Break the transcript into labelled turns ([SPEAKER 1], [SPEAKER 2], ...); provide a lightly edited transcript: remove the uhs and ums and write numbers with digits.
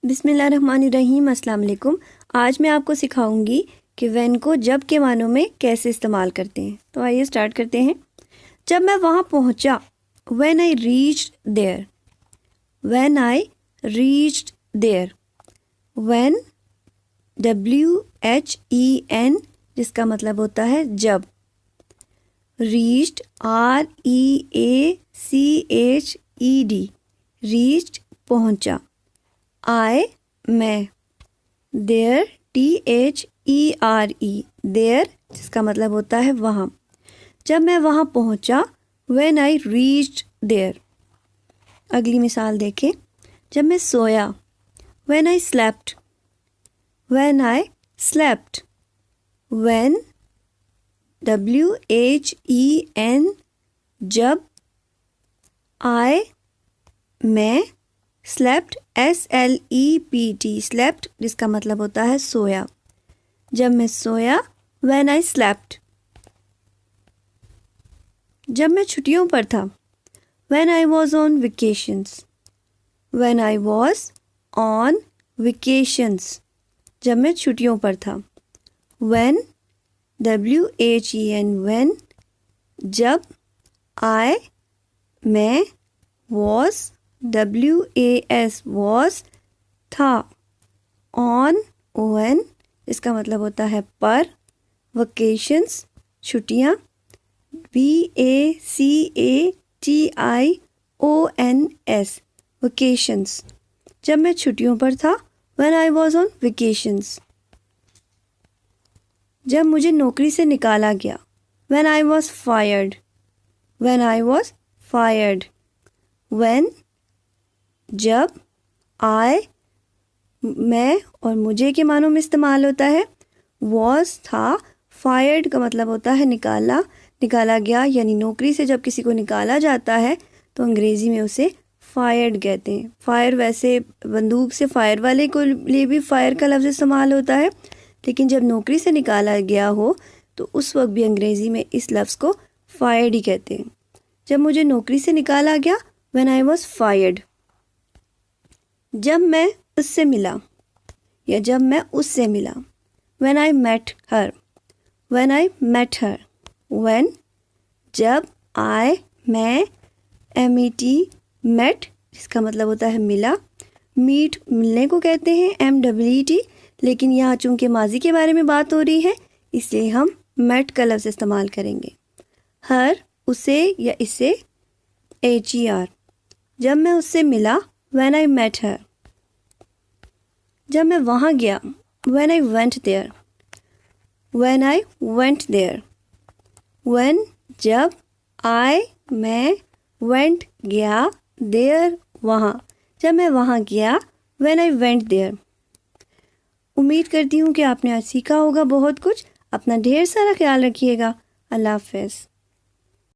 [SPEAKER 1] بسم اللہ الرحمن الرحیم۔ السلام علیکم۔ آج میں آپ کو سکھاؤں گی کہ وین کو جب کے معنوں میں کیسے استعمال کرتے ہیں۔ تو آئیے اسٹارٹ کرتے ہیں۔ جب میں وہاں پہنچا، when I reached there. when I reached there. when WHEN جس کا مطلب ہوتا ہے جب، reached REACHED reached پہنچا، I میں، there THERE there جس کا مطلب ہوتا ہے وہاں۔ جب میں وہاں پہنچا when I reached there۔ اگلی مثال دیکھیں۔ جب میں سویا when I slept. when I slept. when WHEN جب، I میں، slept SLEPT slept جس کا مطلب ہوتا ہے سویا۔ جب میں سویا when I slept۔ جب میں چھٹیوں پر تھا when I was on vacations. when I was on vacations جب میں چھٹیوں پر تھا۔ when WHEN when جب، I میں، was WAS was تھا، on ON اس کا مطلب ہوتا ہے پر، vacations چھٹیاں، VACATIONS vacations جب میں چھٹیوں پر تھا when I was on vacations۔ جب مجھے نوکری سے نکالا گیا when I was fired. when I was fired. when جب، I میں اور مجھے کے معنوں میں استعمال ہوتا ہے، was تھا، fired کا مطلب ہوتا ہے نکالا گیا، یعنی نوکری سے جب کسی کو نکالا جاتا ہے تو انگریزی میں اسے فائرڈ کہتے ہیں۔ فائر ویسے بندوق سے فائر والے کو لیے بھی فائر کا لفظ استعمال ہوتا ہے، لیکن جب نوکری سے نکالا گیا ہو تو اس وقت بھی انگریزی میں اس لفظ کو فائرڈ ہی کہتے ہیں۔ جب مجھے نوکری سے نکالا گیا when I was fired۔ جب میں اس سے ملا یا جب میں اس سے ملا when I met her. when I met her. when جب، I میں، MET met جس کا مطلب ہوتا ہے ملا، meet ملنے کو کہتے ہیں MET، لیکن یہاں چونکہ ماضی کے بارے میں بات ہو رہی ہے اس لیے ہم met کا لفظ استعمال کریں گے۔ her اسے یا اسے HER۔ جب میں اس سے ملا when I met her۔ جب میں وہاں گیا when I went there. when I went there. when جب، I میں، went گیا، there وہاں۔ جب میں وہاں گیا when I went there۔ امید کرتی ہوں کہ آپ نے آج سیکھا ہوگا بہت کچھ۔ اپنا ڈھیر سارا خیال رکھیے گا۔ اللہ حافظ۔